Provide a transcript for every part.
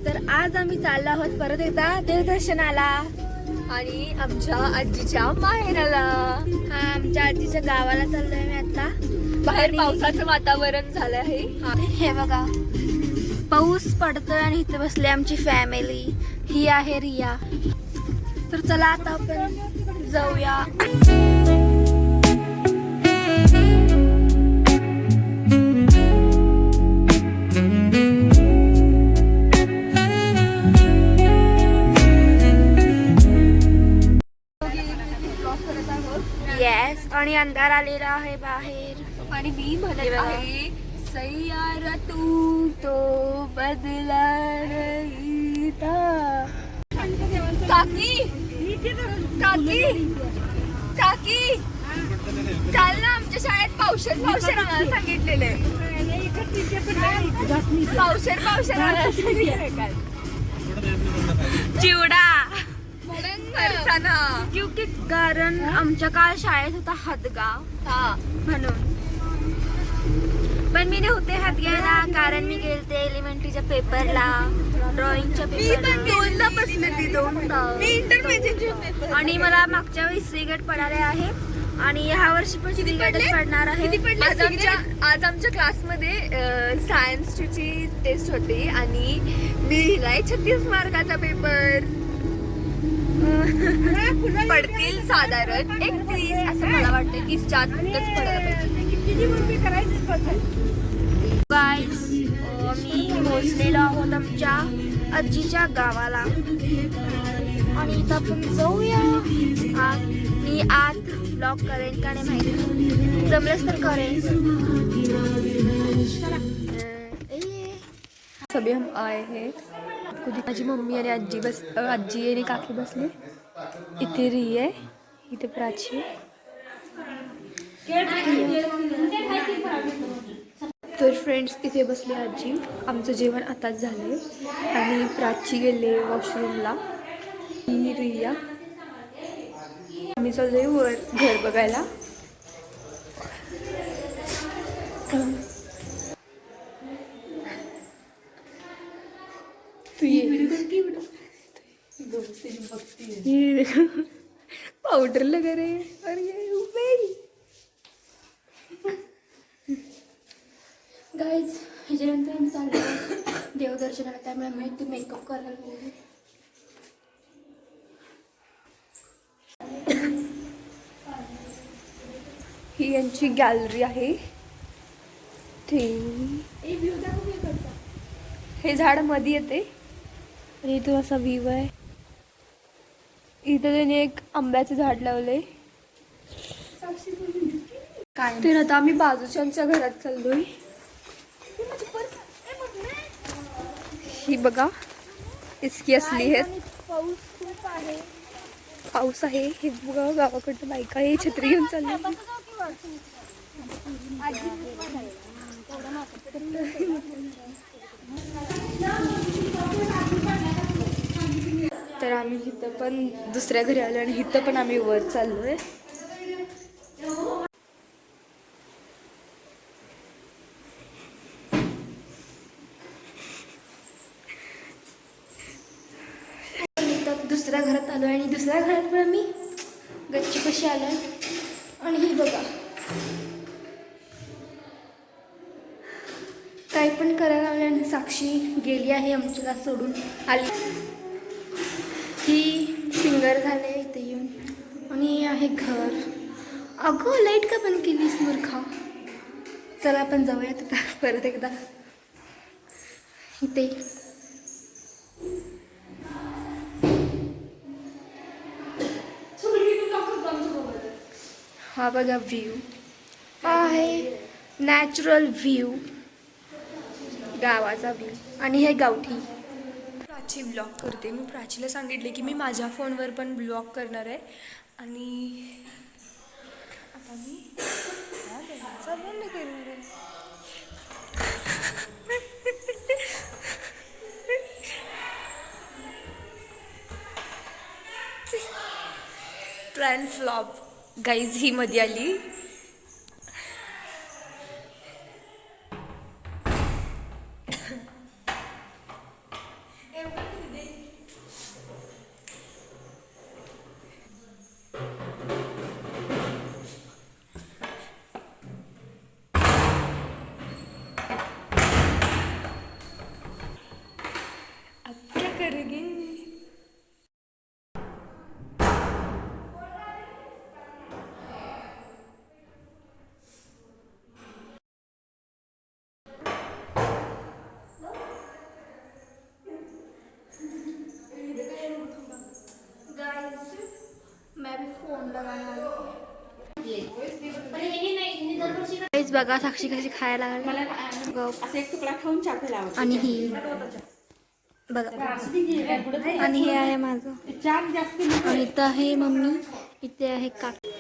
तर आज आम्ही चाललो आहोत परत एकदा देवदर्शनाला आणि आमच्या आजीच्या माहेराला. हा आमच्या आजीच्या गावाला चाललोय मी आता. बाहेर पावसाचं वातावरण झालं आहे. हे बघा पाऊस पडतोय आणि इथे बसली आमची फॅमिली. ही आहे रिया. तर चला आता आपण जाऊया. येस आणि अंधार आलेला आहे बाहेर आणि मी म्हणत आहे सैयारा तू तो बदला नहीं था. काकी काकी काकी काल ना आमच्या शाळेत पावशेर आणायला सांगितलेले. पावशेर आणायला सांगितलेले काल. चिवडा फरसाना. क्योंकि कारण आमच्या काळ शाळेत होता हातगाव हा म्हणून. पण मी नव्हते हात घ्यायला कारण मी गेलते एलिमेंटरीच्या पेपरला, ड्रॉइंगच्या मी पण पेपरला. दोनदा बसले ती दोनदा. मी इंटरमिजिएट आणि मला मागच्या वेळी सिगरेट पडाले आहे आणि ह्या वर्षी पण सिगरेटच पडणार आहे. आज आमच्या क्लासमध्ये सायन्सची टेस्ट होती आणि मी लिहिलाय 36 मार्काचा पेपर. पडतील साधारण 31 असं मला वाटतं. 30च्या आतच पडायला पाहिजे. गाईस मी पोहोचलेलो आहोत आमच्या आजीच्या गावाला आणि इथं आपण जाऊया. मी आत ब्लॉग करेन का नाही माहिती, जमलंच तर करेन. सभी हम आए हैं. कधी माझी मम्मी आणि आजी आणि काकी बसले. इथे री आहे, इथे प्राची. तर फ्रेंड्स इथे बसली आजी. आमचं जेवण आताच झालंय आणि प्राची गेले वॉशरूमला. ही रिया. आम्ही चाललोय वर घर बघायला. तू ये पावडर लगा रे. अरे गाईज ह्याच्यानंतर आम्ही चाललो देवदर्शनाला, त्यामुळे मी ते मेकअप करायला लागले. ही यांची गॅलरी आहे. हे झाड मध्ये येते आणि इथं असा व्ह्यू आहे. इथं त्यांनी एक आंब्याचं झाड लावलंय. काय तर आता आम्ही बाजूच्यांच्या घरात चाललोय. ही बघा इसकी असली आहे. पाऊस आहे. हे बघा गावाकडनं बायका हे छत्री घेऊन चालली. तर आम्ही इथं पण दुसऱ्या घरी आलो आणि इथं पण आम्ही वर चाललोय. दुसऱ्या घरात आलो आणि दुसऱ्या घरात पण आम्ही गच्ची कशी आलोय. आणि ही बघा काय पण करायला लागले आणि साक्षी गेली आहे आमच्याला सोडून आली. ही सिंगर झाले इथे येऊन. आणि हे आहे घर. अगं लाईट का बंद केलीस मूर्खा. चला आपण जाऊयात आता परत एकदा. इथे हा बघा व्ह्यू. हा आहे नॅचरल व्ह्यू, गावाचा व्ह्यू. आणि हे गावठी. प्राची ब्लॉग करते. मी प्राचीला सांगितले की मी माझ्या फोनवर पण ब्लॉग करणार आहे. आणि आता मी बंद करणार आहे. Plan flop. गाईज ही मध्ये आली. गाईज बघा साक्षी कशी खायला लागली. असं एक तुकडा खाऊन चाकू लावतो. आणि ही बघा आणि हे आहे माझं. चाक जास्त आणि इथं आहे मम्मी, इथे आहे काकी.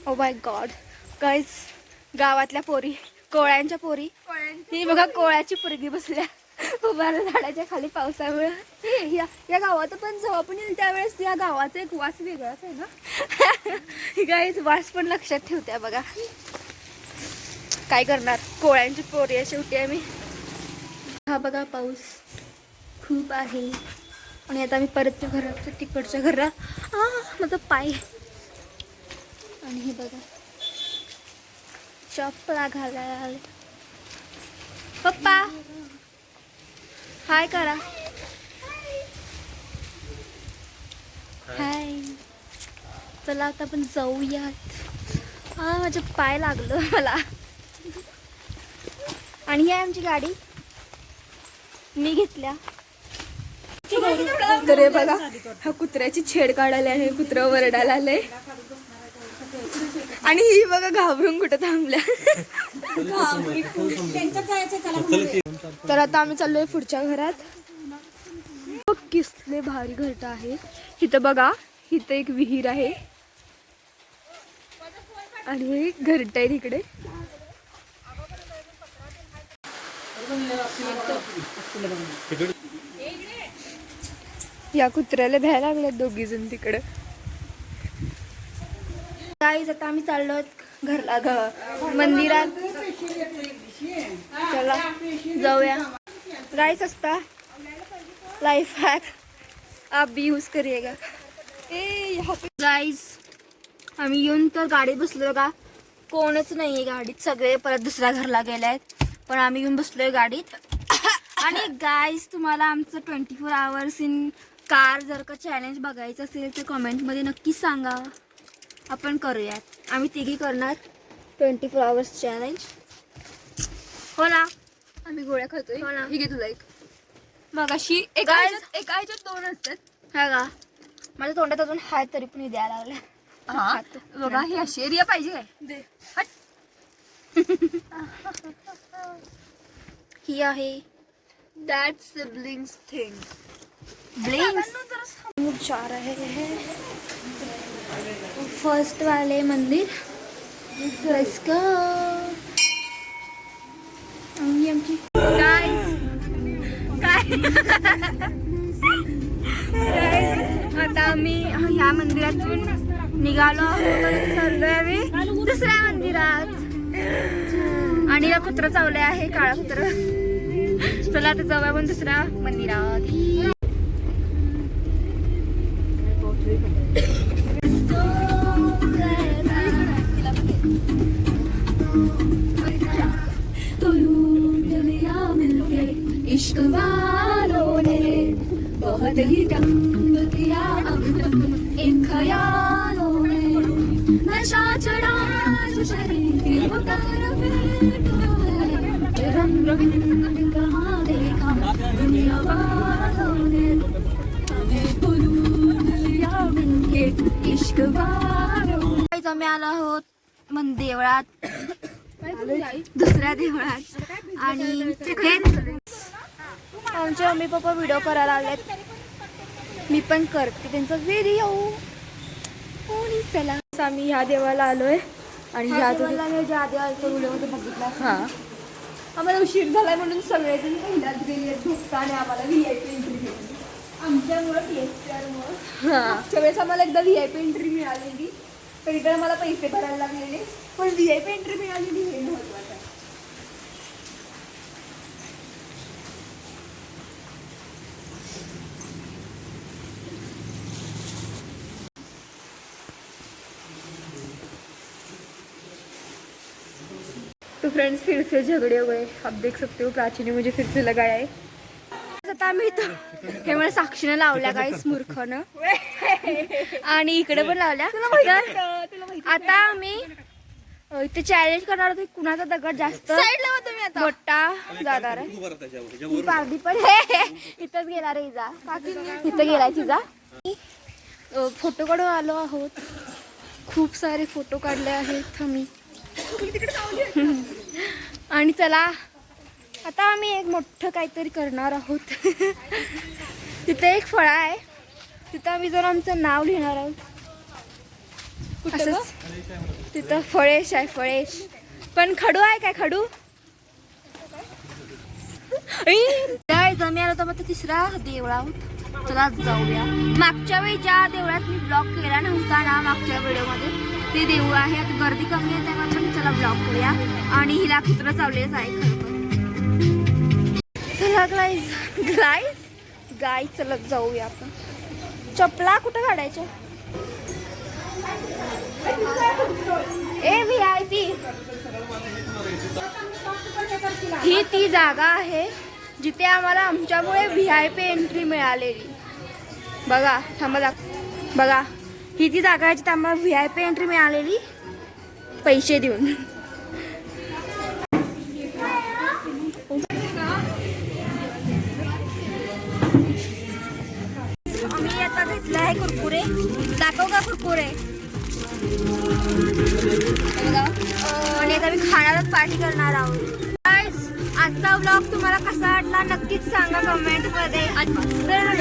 ओ माय गॉड गाईज, गावातल्या पोरी, कोळ्यांच्या पोरी. ही बघा कोळ्याची पोरगी बसल्या उभारल्या झाडाच्या खाली पावसामुळे. या गावात पण जेव्हा पण येईल त्यावेळेस या गावाचा एक वास वेगळाच आहे ना. गाईज वास पण लक्षात ठेवत्या बघा. काय करणार, कोळ्यांची पोरी आहे शेवटी आम्ही. हा बघा पाऊस खूप आहे. आणि आता आम्ही परत घरात तिकडच्या घरात माझा पाय. आणि हे बघा चप्पला घालायला आले. पप्पा हाय करा. हाय. चला आता आपण जाऊयात. माझे पाय लागलं मला. आणि ही आहे आमची गाडी, मी घेतल्या. तर बघा हा कुत्र्याची छेड काढायला आणि कुत्रा वरडायला आलंय. आणि ही बघा घाबरून कुठं थांबल्या. तर आता आम्ही चाललोय पुढच्या घरात. किसले भारी घरट आहे. इथं बघा, इथं एक विहीर आहे आणि घरट आहे तिकडे. या कुत्र्याला भ्यायला लागले दोघी जण तिकडे. गाईज आता आम्ही चाललो घरला मंदिरात. चला जाऊया. गाईज असता लाइफ हैक आप भी यूज करिएगा. गाईज आम्ही येऊन तर गाडीत बसलो का, कोणच नाहीये गाडीत, सगळे परत दुसऱ्या घरला गेले आहेत. पण आम्ही येऊन बसलोय गाडीत. आणि गाईज तुम्हाला आमचं 24 hours इन कार जर का चॅलेंज बघायचं असेल तर कमेंटमध्ये नक्की सांगा, आपण करूयात. आम्ही तिघी करणार 24 hours चॅलेंज. हो ना. आम्ही गोळ्या खातोय. हो ना. ही घे तुला एक. मग अशी एका ह्याच्यात दोन असतात. हा का, माझ्या तोंडात अजून हाय तरी पण द्यायला लागल्या. हा बघा ही अशी एरिया पाहिजे काय दे. ही आहे दॅट सिबलिंग्स थिंग. ब्लिंक्स जा रहे हैं फर्स्ट वाले मंदिर. Let's go. आमची काय आता आम्ही ह्या मंदिरातून निघालो आहोत. चाललोय आम्ही दुसऱ्या मंदिरात. आणि या कुत्रा चावले आहे, काळा कुत्रा. चला आता जाऊया आपण दुसऱ्या मंदिरात. इश्क वालों ने बहुत ही तंग किया अब तक इन ख्यालों ने. नशा चढ़ा जो शरीर वो तरफ रंग रंग कहाँ देखा दुनिया वालों ने. हमें भूल लिया मिलके इश्क वालों. आम्ही आलो आहोत देवळात, दुसऱ्या देवळात. आणि आमचे मम्मी पप्पा व्हिडिओ करायला आलेत. मी पण करते त्यांचा व्हिडिओ. चला आम्ही ह्या देवाला आलोय. आणि ह्या ज्या आधी आलतो व्हिडिओमध्ये बघितला. हा आम्हाला उशीर झालाय म्हणून सगळेजण पहिल्याच गेले झोपता आणि आम्हाला VIP एंट्री भेटली आमच्यामुळं. PSPRमुळं मागच्या वेळेस आम्हाला एकदा VIP एंट्री मिळालेली, तर इकडे मला पैसे भरायला लागलेले, पण VIP एंट्री मिळालेली हे महत्वाचं आहे. तो फ्रेंड्स फिर से झगड़े हो गए. आप देख सकते हो प्राची ने मुझे फिर से लगाया है. आता आम्ही इथं हे मला साक्षीने लावल्या काय मूर्खनं. आणि इकडे पण लावल्या. आता आम्ही इथे चॅलेंज करणार होतो कुणाचा दगड जास्त मोठा जाणार आहे. पारदी पण इथंच गेला रे जा, इथं गेलाय तिचा. फोटो काढून आलो आहोत. खूप सारे फोटो काढले आहेत आम्ही. आणि चला आता आम्ही एक मोठं काहीतरी करणार आहोत. तिथे एक फळा आहे, तिथं आम्ही जर आमचं नाव लिहिणार आहोत. असंच तिथं फळेश आहे, फळेश. पण खडू आहे काय? खडू आम्ही आलो तर मग तिसरा देवळात. चला जाऊया. मागच्या वेळी ज्या देवळात मी ब्लॉग केला नव्हता ना, मागच्या व्हिडिओमध्ये, ते देऊळ आहे. आता गर्दी कमी आहे तेव्हा पण चला ब्लॉग करूया. आणि हिला कुत्रं चावलेच आहे खरं. चला गाईज चलत जाऊया आपण. चपला कुठं काढायच्या? VIP ही ती जागा आहे जिथे आम्हाला आमच्यामुळे VIP एंट्री मिळालेली. बघा थांबा, बघा ही ती जागा आहे जिथे आम्हाला VIP एंट्री मिळालेली पैसे देऊन. आम्ही आता घेतलं आहे कुरकुरे. दाखव का कुरकुरे? आणि आता मी खाणारच पार्टी करणार आहोत. आजचा व्लॉग तुम्हाला कसा वाटला नक्कीच सांगा कमेंट मध्ये. तर